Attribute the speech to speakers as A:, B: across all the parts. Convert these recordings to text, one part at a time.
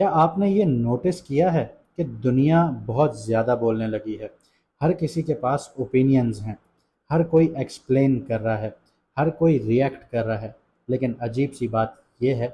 A: क्या आपने ये नोटिस किया है कि दुनिया बहुत ज़्यादा बोलने लगी है? हर किसी के पास ओपिनियंस हैं, हर कोई एक्सप्लेन कर रहा है, हर कोई रिएक्ट कर रहा है, लेकिन अजीब सी बात ये है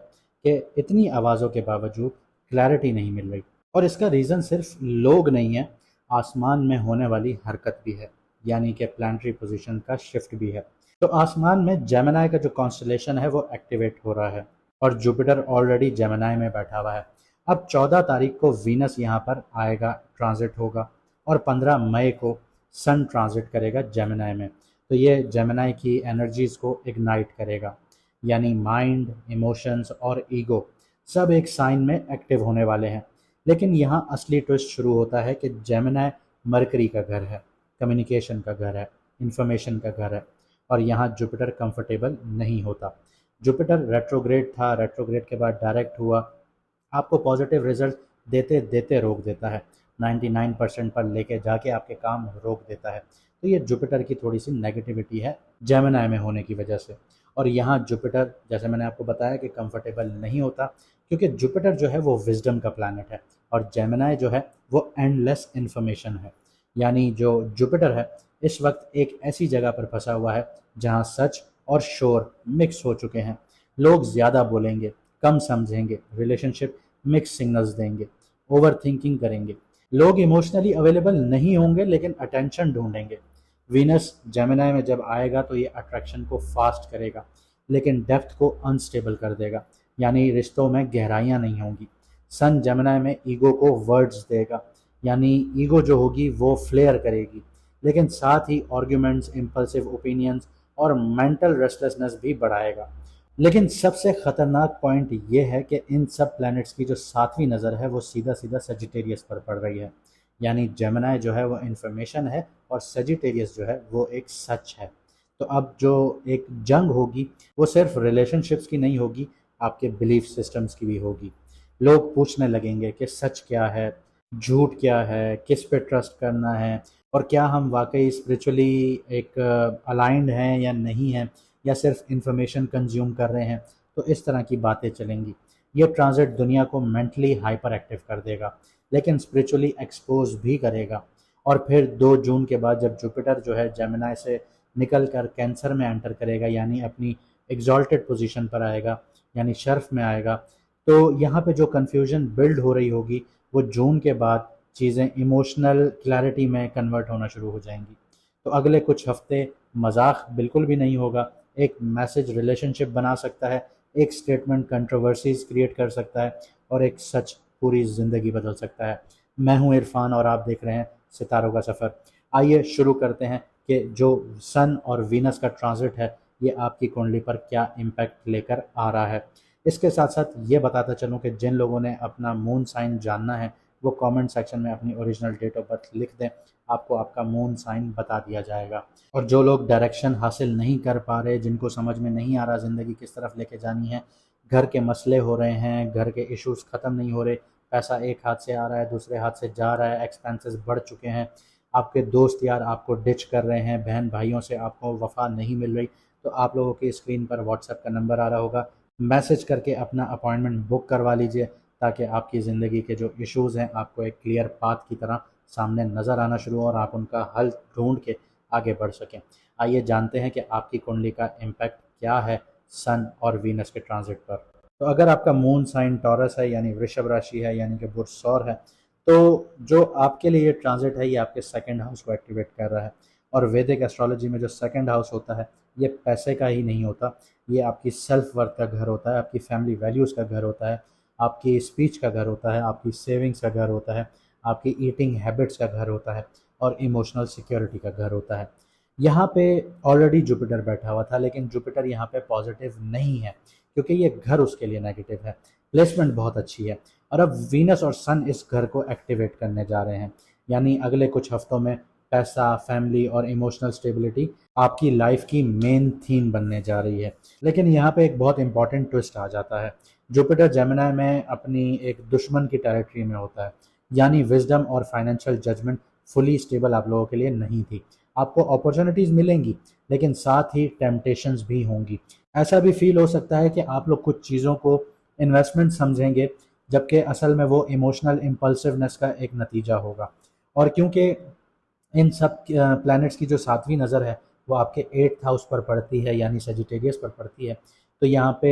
A: कि इतनी आवाज़ों के बावजूद क्लैरिटी नहीं मिल रही। और इसका रीज़न सिर्फ लोग नहीं है, आसमान में होने वाली हरकत भी है, यानी कि प्लानिटरी पोजीशन का शिफ्ट भी है। तो आसमान में जेमिनी का जो कॉन्स्टलेशन है वो एक्टिवेट हो रहा है और जुपिटर ऑलरेडी जेमिनी में बैठा हुआ है। अब 14 तारीख को वीनस यहाँ पर आएगा, ट्रांजिट होगा, और 15 मई को सन ट्रांजिट करेगा जेमिनी में। तो ये जेमिनी की एनर्जीज को इग्नाइट करेगा, यानी माइंड, इमोशंस और ईगो सब एक साइन में एक्टिव होने वाले हैं। लेकिन यहाँ असली ट्विस्ट शुरू होता है कि जेमिनी मरकरी का घर है, कम्युनिकेशन का घर है, इंफॉर्मेशन का घर है, और यहाँ जुपिटर कंफर्टेबल नहीं होता। जुपिटर रेट्रोग्रेड था, रेट्रोग्रेड के बाद डायरेक्ट हुआ, आपको पॉजिटिव रिजल्ट देते देते रोक देता है, 99% पर लेके जाके आपके काम रोक देता है। तो ये जुपिटर की थोड़ी सी नेगेटिविटी है जेमिनी में होने की वजह से। और यहाँ जुपिटर, जैसे मैंने आपको बताया, कि कंफर्टेबल नहीं होता, क्योंकि जुपिटर जो है वो विजडम का प्लैनेट है और जेमिनी जो है वो एंडलेस इन्फॉर्मेशन है। यानी जो जुपिटर है इस वक्त एक ऐसी जगह पर फंसा हुआ है जहाँ सच और शोर मिक्स हो चुके हैं। लोग ज़्यादा बोलेंगे, कम समझेंगे, रिलेशनशिप मिक्स सिग्नल्स देंगे, ओवर थिंकिंग करेंगे। लोग इमोशनली अवेलेबल नहीं होंगे लेकिन अटेंशन ढूंढेंगे। वीनस जेमिनी में जब आएगा तो ये अट्रैक्शन को फास्ट करेगा लेकिन डेप्थ को अनस्टेबल कर देगा, यानी रिश्तों में गहराइयाँ नहीं होंगी। सन जेमिनी में ईगो को वर्ड्स देगा, यानी ईगो जो होगी वो फ्लेयर करेगी, लेकिन साथ ही आर्ग्यूमेंट्स, इम्पल्सिव ओपिनियंस और मेंटल रेस्टलेसनेस भी बढ़ाएगा। लेकिन सबसे खतरनाक पॉइंट ये है कि इन सब प्लैनेट्स की जो सातवीं नज़र है वो सीधा सीधा सजिटेरियस पर पड़ रही है, यानी जेमिनी जो है वो इन्फॉर्मेशन है और सजिटेरियस जो है वो एक सच है। तो अब जो एक जंग होगी वो सिर्फ रिलेशनशिप्स की नहीं होगी, आपके बिलीफ सिस्टम्स की भी होगी। लोग पूछने लगेंगे कि सच क्या है, झूठ क्या है, किस पे ट्रस्ट करना है, और क्या हम वाकई स्पिरिचुअली एक अलाइंड हैं या नहीं हैं, या सिर्फ इंफॉर्मेशन कंज्यूम कर रहे हैं। तो इस तरह की बातें चलेंगी। ये ट्रांजिट दुनिया को मेंटली हाइपर एक्टिव कर देगा लेकिन स्पिरिचुअली एक्सपोज भी करेगा। और फिर 2 जून के बाद जब जुपिटर जो है जेमिनी से निकल कर कैंसर में एंटर करेगा, यानी अपनी एग्जॉल्टेड पोजीशन पर आएगा, यानी शर्फ में आएगा, तो यहाँ पे जो कन्फ्यूजन बिल्ड हो रही होगी वो जून के बाद चीज़ें इमोशनल क्लैरिटी में कन्वर्ट होना शुरू हो जाएंगी। तो अगले कुछ हफ्ते मजाक बिल्कुल भी नहीं होगा, एक मैसेज रिलेशनशिप बना सकता है, एक स्टेटमेंट कंट्रोवर्सीज क्रिएट कर सकता है, और एक सच पूरी ज़िंदगी बदल सकता है। मैं हूं इरफान और आप देख रहे हैं सितारों का सफ़र। आइए शुरू करते हैं कि जो सन और वीनस का ट्रांजिट है ये आपकी कुंडली पर क्या इम्पैक्ट लेकर आ रहा है। इसके साथ साथ ये बताता चलूँ कि जिन लोगों ने अपना मून साइन जानना है वो कमेंट सेक्शन में अपनी ओरिजिनल डेट ऑफ बर्थ लिख दें, आपको आपका मून साइन बता दिया जाएगा। और जो लोग डायरेक्शन हासिल नहीं कर पा रहे, जिनको समझ में नहीं आ रहा ज़िंदगी किस तरफ लेके जानी है, घर के मसले हो रहे हैं, घर के इश्यूज ख़त्म नहीं हो रहे, पैसा एक हाथ से आ रहा है दूसरे हाथ से जा रहा है, एक्सपेंसेस बढ़ चुके हैं, आपके दोस्त यार आपको डिच कर रहे हैं, बहन भाइयों से आपको वफा नहीं मिल रही, तो आप लोगों की स्क्रीन पर व्हाट्सएप का नंबर आ रहा होगा, मैसेज करके अपना अपॉइंटमेंट बुक करवा लीजिए, ताकि आपकी ज़िंदगी के जो इश्यूज़ हैं आपको एक क्लियर पाथ की तरह सामने नज़र आना शुरू हो और आप उनका हल ढूंढ के आगे बढ़ सकें। आइए जानते हैं कि आपकी कुंडली का इम्पैक्ट क्या है सन और वीनस के ट्रांजिट पर। तो अगर आपका मून साइन टॉरस है, यानी वृषभ राशि है, यानी कि बुर्ज सौर है, तो जो आपके लिए ये ट्रांजिट है ये आपके सेकंड हाउस को एक्टिवेट कर रहा है। और वैदिक एस्ट्रोलॉजी में जो सेकंड हाउस होता है ये पैसे का ही नहीं होता, ये आपकी सेल्फ वर्थ का घर होता है, आपकी फैमिली वैल्यूज़ का घर होता है, आपकी स्पीच का घर होता है, आपकी सेविंग्स का घर होता है, आपकी ईटिंग हैबिट्स का घर होता है, और इमोशनल सिक्योरिटी का घर होता है। यहाँ पे ऑलरेडी जुपिटर बैठा हुआ था लेकिन जुपिटर यहाँ पे पॉजिटिव नहीं है क्योंकि ये घर उसके लिए नेगेटिव है। प्लेसमेंट बहुत अच्छी है और अब वीनस और सन इस घर को एक्टिवेट करने जा रहे हैं, यानी अगले कुछ हफ्तों में पैसा, फैमिली और इमोशनल स्टेबिलिटी आपकी लाइफ की मेन थीम बनने जा रही है। लेकिन यहाँ पे एक बहुत इंपॉर्टेंट ट्विस्ट आ जाता है। जुपिटर जेमिनी में अपनी एक दुश्मन की टेरिटरी में होता है, यानी विजडम और फाइनेंशियल जजमेंट फुली स्टेबल आप लोगों के लिए नहीं थी। आपको अपॉर्चुनिटीज़ मिलेंगी लेकिन साथ ही टेम्पटेशंस भी होंगी। ऐसा भी फील हो सकता है कि आप लोग कुछ चीज़ों को इन्वेस्टमेंट समझेंगे जबकि असल में वो इमोशनल इम्पल्सिवनेस का एक नतीजा होगा। और क्योंकि इन सब प्लैनेट्स की जो सातवीं नज़र है वो आपके 8th हाउस पर पड़ती है, यानी सेजिटेरियस पर पड़ती है, तो यहाँ पे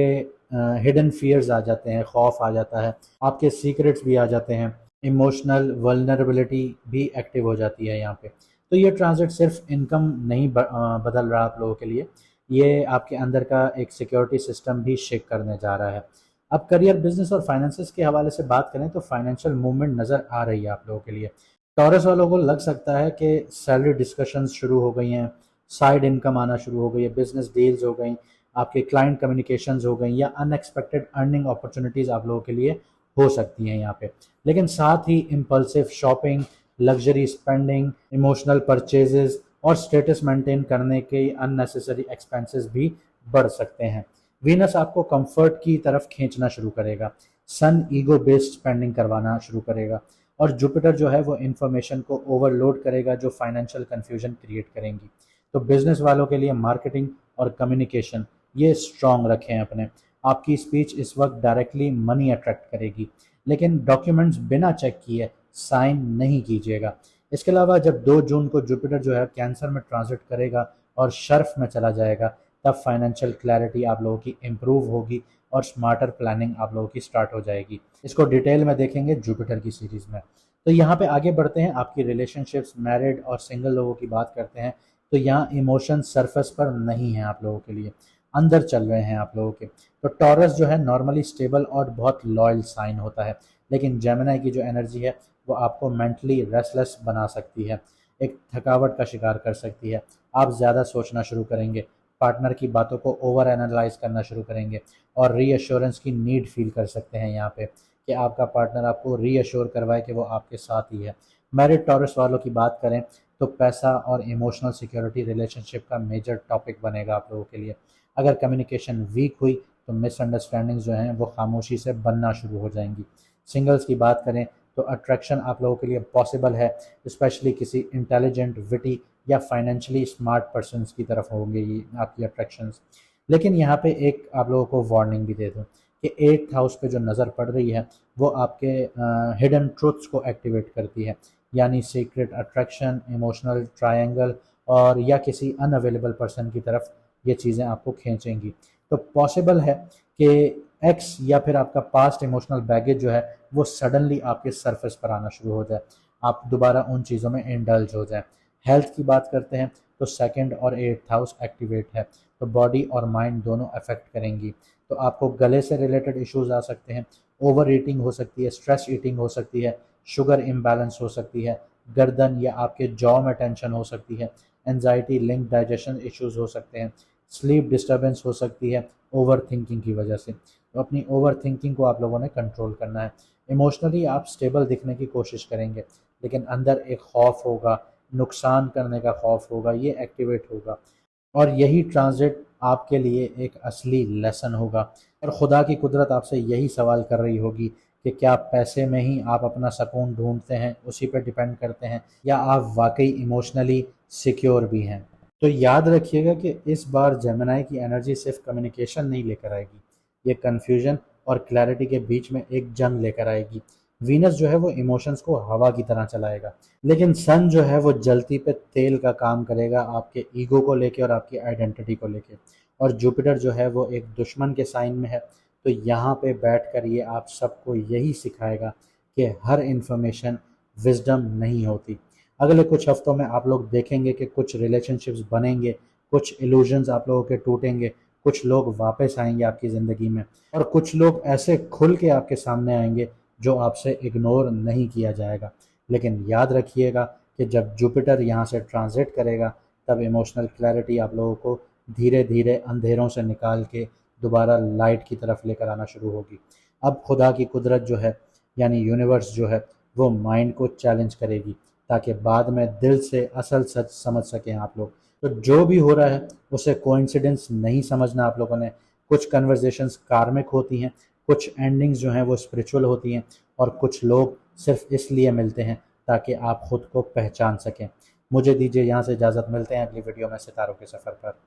A: हिडन फियर्स आ जाते हैं, खौफ आ जाता है, आपके सीक्रेट्स भी आ जाते हैं, इमोशनल वल्नरेबिलिटी भी एक्टिव हो जाती है यहाँ पे। तो ये ट्रांजिट सिर्फ इनकम नहीं बदल रहा आप लोगों के लिए, ये आपके अंदर का एक सिक्योरिटी सिस्टम भी शेक करने जा रहा है। अब करियर, बिजनेस और फाइनेंसेस के हवाले से बात करें तो फाइनेंशियल मूवमेंट नज़र आ रही है आप लोगों के लिए। टॉरस वालों को लग सकता है कि सैलरी डिस्कशंस शुरू हो गई हैं, साइड इनकम आना शुरू हो गई है, बिजनेस डील्स हो गई, आपके क्लाइंट कम्युनिकेशंस हो गई, या अनएक्सपेक्टेड अर्निंग अपॉर्चुनिटीज़ आप लोगों के लिए हो सकती हैं यहाँ पे। लेकिन साथ ही impulsive shopping, luxury spending, emotional purchases और स्टेटस मेंटेन करने के अननेसेसरी एक्सपेंसेस भी बढ़ सकते हैं। वीनस आपको कंफर्ट की तरफ खींचना शुरू करेगा, सन ईगो बेस्ड स्पेंडिंग करवाना शुरू करेगा, और जुपिटर जो है वो इन्फॉर्मेशन को ओवरलोड करेगा जो फाइनेंशियल कंफ्यूजन क्रिएट करेंगी। तो बिजनेस वालों के लिए मार्केटिंग और कम्युनिकेशन ये स्ट्रांग रखें अपने। आपकी स्पीच इस वक्त डायरेक्टली मनी अट्रैक्ट करेगी, लेकिन डॉक्यूमेंट्स बिना चेक किए साइन नहीं कीजिएगा। इसके अलावा जब 2 जून को जुपिटर जो है कैंसर में ट्रांजिट करेगा और शर्फ में चला जाएगा, तब फाइनेंशियल क्लैरिटी आप लोगों की इम्प्रूव होगी और स्मार्टर प्लानिंग आप लोगों की स्टार्ट हो जाएगी। इसको डिटेल में देखेंगे जुपिटर की सीरीज में। तो यहाँ पे आगे बढ़ते हैं, आपकी रिलेशनशिप्स, मैरिड और सिंगल लोगों की बात करते हैं। तो यहाँ इमोशन सरफेस पर नहीं है आप लोगों के लिए, अंदर चल रहे हैं आप लोगों के। तो टॉरस जो है नॉर्मली स्टेबल और बहुत लॉयल साइन होता है, लेकिन जेमिनी की जो एनर्जी है वो आपको मेंटली रेस्टलेस बना सकती है, एक थकावट का शिकार कर सकती है। आप ज़्यादा सोचना शुरू करेंगे, पार्टनर की बातों को ओवर एनालाइज करना शुरू करेंगे, और रीअश्योरेंस की नीड फील कर सकते हैं यहाँ पे कि आपका पार्टनर आपको रीअश्योर करवाए कि वो आपके साथ ही है। मैरिड टॉरस वालों की बात करें तो पैसा और इमोशनल सिक्योरिटी रिलेशनशिप का मेजर टॉपिक बनेगा आप लोगों के लिए। अगर कम्युनिकेशन वीक हुई तो मिसअंडरस्टैंडिंग्स जो हैं वो खामोशी से बनना शुरू हो जाएंगी। सिंगल्स की बात करें तो अट्रैक्शन आप लोगों के लिए पॉसिबल है, स्पेशली किसी इंटेलिजेंट, विटी या फाइनेंशियली स्मार्ट पर्सन्स की तरफ होंगे ये आपकी अट्रैक्शंस। लेकिन यहाँ पे एक आप लोगों को वार्निंग भी दे दूँ कि 8th हाउस पे जो नज़र पड़ रही है वो आपके हिडन ट्रुथ्स को एक्टिवेट करती है, यानी सीक्रेट अट्रैक्शन, इमोशनल ट्रायंगल, और या किसी अनअवेलेबल पर्सन की तरफ ये चीज़ें आपको खींचेंगी। तो पॉसिबल है कि एक्स या फिर आपका पास्ट इमोशनल बैगेज जो है वो सडनली आपके सरफेस पर आना शुरू हो जाए, आप दोबारा उन चीज़ों में इंडल्ज हो जाए। हेल्थ की बात करते हैं तो 2nd और 8th हाउस एक्टिवेट है, तो बॉडी और माइंड दोनों अफेक्ट करेंगी। तो आपको गले से रिलेटेड इश्यूज आ सकते हैं, ओवर ईटिंग हो सकती है, स्ट्रेस ईटिंग हो सकती है, शुगर इम्बैलेंस हो सकती है, गर्दन या आपके जॉ में टेंशन हो सकती है, एनजाइटी लिंक डाइजेशन इश्यूज हो सकते हैं, स्लीप डिस्टर्बेंस हो सकती है ओवर थिंकिंग की वजह से। तो अपनी ओवर थिंकिंग को आप लोगों ने कंट्रोल करना है। इमोशनली आप स्टेबल दिखने की कोशिश करेंगे, लेकिन अंदर एक खौफ होगा, नुकसान करने का खौफ होगा, ये एक्टिवेट होगा। और यही ट्रांजिट आपके लिए एक असली लेसन होगा, और खुदा की कुदरत आपसे यही सवाल कर रही होगी कि क्या पैसे में ही आप अपना सुकून ढूंढते हैं, उसी पे डिपेंड करते हैं, या आप वाकई इमोशनली सिक्योर भी हैं। तो याद रखिएगा कि इस बार जेमिनी की एनर्जी सिर्फ कम्युनिकेशन नहीं लेकर आएगी, ये कन्फ्यूजन और क्लैरिटी के बीच में एक जंग लेकर आएगी। वीनस जो है वो इमोशंस को हवा की तरह चलाएगा, लेकिन सन जो है वो जलती पे तेल का काम करेगा आपके ईगो को लेके और आपकी आइडेंटिटी को लेके। और जुपिटर जो है वो एक दुश्मन के साइन में है, तो यहाँ पे बैठ कर ये आप सबको यही सिखाएगा कि हर इंफॉर्मेशन विजडम नहीं होती। अगले कुछ हफ्तों में आप लोग देखेंगे कि कुछ रिलेशनशिप्स बनेंगे, कुछ इल्यूजन्स आप लोगों के टूटेंगे, कुछ लोग वापस आएंगे आपकी ज़िंदगी में, और कुछ लोग ऐसे खुल के आपके सामने आएंगे जो आपसे इग्नोर नहीं किया जाएगा। लेकिन याद रखिएगा कि जब जुपिटर यहाँ से ट्रांजिट करेगा तब इमोशनल क्लैरिटी आप लोगों को धीरे धीरे अंधेरों से निकाल के दोबारा लाइट की तरफ लेकर आना शुरू होगी। अब खुदा की कुदरत जो है, यानी यूनिवर्स जो है, वो माइंड को चैलेंज करेगी ताकि बाद में दिल से असल सच समझ सकें आप लोग। तो जो भी हो रहा है उसे कोइंसिडेंस नहीं समझना आप लोगों ने। कुछ कन्वर्जेशंस कार्मिक होती हैं, कुछ एंडिंग्स जो हैं वो स्पिरिचुअल होती हैं, और कुछ लोग सिर्फ इसलिए मिलते हैं ताकि आप खुद को पहचान सकें। मुझे दीजिए यहाँ से इजाज़त, मिलते हैं अगली वीडियो में सितारों के सफ़र पर।